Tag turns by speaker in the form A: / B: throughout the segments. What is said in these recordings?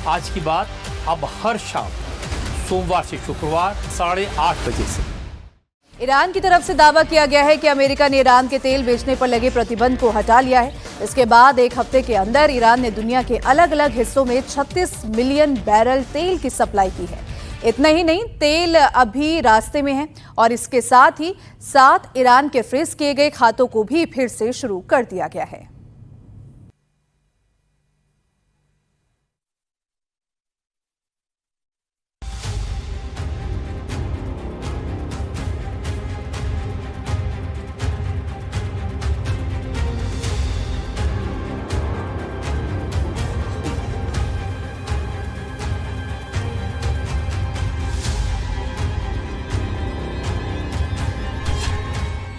A: आज की बात अब हर शाम सोमवार से शुक्रवार 8:30 बजे से।
B: ईरान की तरफ से दावा किया गया है कि अमेरिका ने ईरान के तेल बेचने पर लगे प्रतिबंध को हटा लिया है। इसके बाद एक हफ्ते के अंदर ईरान ने दुनिया के अलग अलग हिस्सों में 36 मिलियन बैरल तेल की सप्लाई की है। इतना ही नहीं, तेल अभी रास्ते में है और इसके साथ ही 7 ईरान के फ्रीज किए गए खातों को भी फिर से शुरू कर दिया गया है।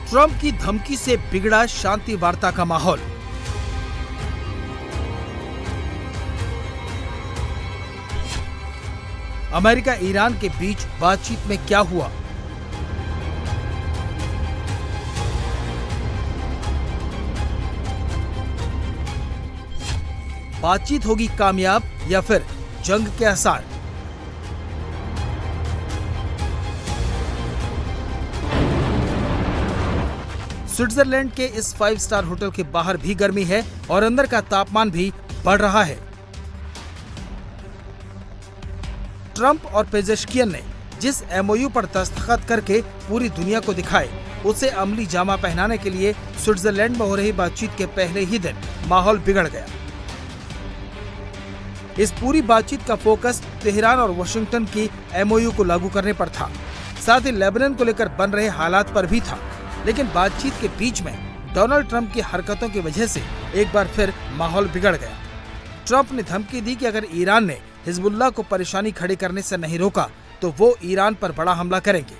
C: ट्रंप की धमकी से बिगड़ा शांति वार्ता का माहौल। अमेरिका ईरान के बीच बातचीत में क्या हुआ? बातचीत होगी कामयाब या फिर जंग के आसार? स्विट्जरलैंड के इस 5 स्टार होटल के बाहर भी गर्मी है और अंदर का तापमान भी बढ़ रहा है। ट्रंप और पेजेश्कियन ने जिस एमओयू पर दस्तखत करके पूरी दुनिया को दिखाए, उसे अमली जामा पहनाने के लिए स्विट्जरलैंड में हो रही बातचीत के पहले ही दिन माहौल बिगड़ गया। इस पूरी बातचीत का फोकस तेहरान और वाशिंगटन की एमओयू को लागू करने पर था, साथ ही लेबनान को लेकर बन रहे हालात पर भी था। लेकिन बातचीत के बीच में डोनाल्ड ट्रंप की हरकतों की वजह से एक बार फिर माहौल बिगड़ गया। ट्रंप ने धमकी दी कि अगर ईरान ने हिजबुल्लाह को परेशानी खड़ी करने से नहीं रोका तो वो ईरान पर बड़ा हमला करेंगे।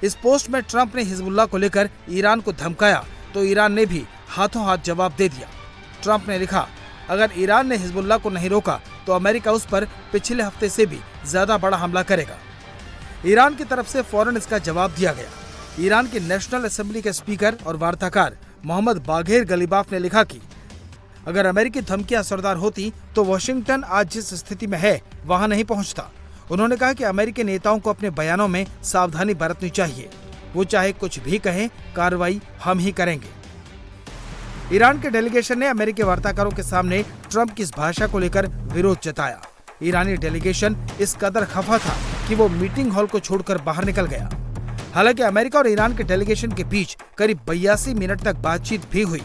C: इस पोस्ट में ट्रंप ने हिजबुल्लाह को लेकर ईरान को धमकाया तो ईरान ने भी हाथों हाथ जवाब दे दिया। ट्रंप ने लिखा, अगर ईरान ने हिजबुल्लाह को नहीं रोका तो अमेरिका उस पर पिछले हफ्ते से भी ज्यादा बड़ा हमला करेगा। ईरान की तरफ से फौरन इसका जवाब दिया गया। ईरान की नेशनल असेंबली के स्पीकर और वार्ताकार मोहम्मद बाघेर गलीबाफ ने लिखा कि अगर अमेरिकी धमकियां असरदार होती तो वाशिंगटन आज जिस स्थिति में है वहां नहीं पहुंचता। उन्होंने कहा कि अमेरिकी नेताओं को अपने बयानों में सावधानी बरतनी चाहिए। वो चाहे कुछ भी कहें, कार्रवाई हम ही करेंगे। ईरान के डेलीगेशन ने अमेरिकी वार्ताकारों के सामने ट्रंप की इस भाषा को लेकर विरोध जताया। ईरानी डेलीगेशन इस कदर खफा था कि वो मीटिंग हॉल को छोड़कर बाहर निकल गया। हालांकि अमेरिका और ईरान के डेलीगेशन के बीच करीब 82 मिनट तक बातचीत भी हुई।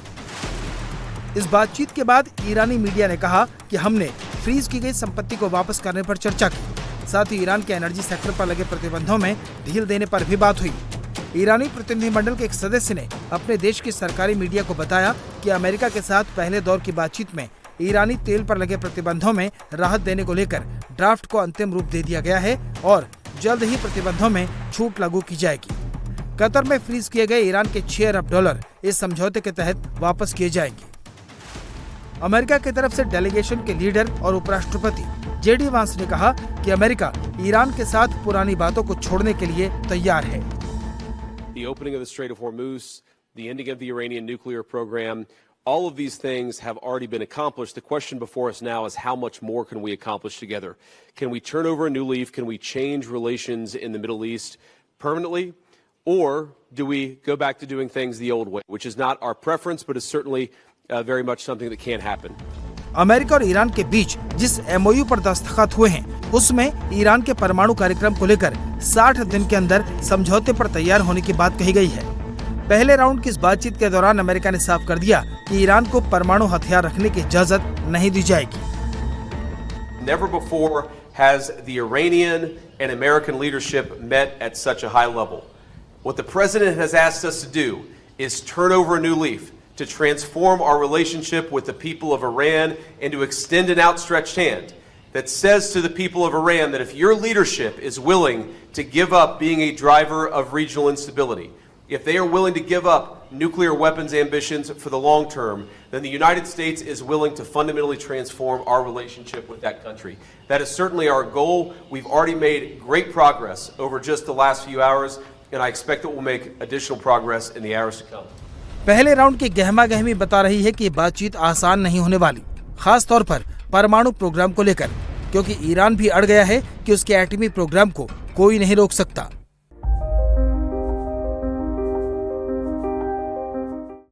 C: इस बातचीत के बाद ईरानी मीडिया ने कहा कि हमने फ्रीज की गई संपत्ति को वापस करने पर चर्चा की। साथ ही ईरान के एनर्जी सेक्टर पर लगे प्रतिबंधों में ढील देने पर भी बात हुई। ईरानी प्रतिनिधिमंडल के एक सदस्य ने अपने देश की सरकारी मीडिया को बताया कि अमेरिका के साथ पहले दौर की बातचीत में ईरानी तेल पर लगे प्रतिबंधों में राहत देने को लेकर ड्राफ्ट को अंतिम रूप दे दिया गया है और जल्द ही प्रतिबंधों में छूट लागू की जाएगी। कतर में फ्रीज किए गए ईरान के $6 अरब इस समझौते के तहत वापस किए जाएंगे। अमेरिका की तरफ से डेलीगेशन के लीडर और उपराष्ट्रपति जेडी वांस ने कहा कि अमेरिका ईरान के साथ पुरानी बातों को छोड़ने के लिए तैयार है।
D: The opening of the Strait of Hormuz, the ending of the Iranian nuclear program, all of these things have already been accomplished. The question before us now is how much more can we accomplish together? Can we turn over a new leaf? Can we change relations in the Middle East permanently? Or do we go back to doing things the old way, which is not our preference, but is certainly very much something that can happen.
C: America और Iran के बीच जिस MOU पर दस्तखत हुए हैं, उसमें Iran के परमाणु कार्यक्रम को लेकर 60 दिन के अंदर समझौते पर तैयार होने की बात कही गई है। पहले राउंड की इस बातचीत के दौरान अमेरिका ने साफ कर दिया कि ईरान को परमाणु हथियार रखने की इजाजत नहीं दी जाएगी।
D: Never before has the Iranian and American leadership met at such a high level. What the president has asked us to do is turn over a new leaf, to transform our relationship with the people of Iran and to extend an outstretched hand that says to the people of Iran that if your leadership is willing to give up being a driver of regional instability, if they are willing to give up nuclear weapons ambitions for the long term, then the United States is willing to fundamentally transform our relationship with that country. That is certainly our goal. We've already made great progress over just the last few hours, and I expect that we'll make additional progress in the hours to come.
C: पहले round की गहमा गहमी बता रही है कि बातचीत आसान नहीं होने वाली। खास तौर पर परमाणु प्रोग्राम को लेकर, क्योंकि ईरान भी अड़ गया है कि उसके एटमी प्रोग्राम को कोई नहीं रोक सकता।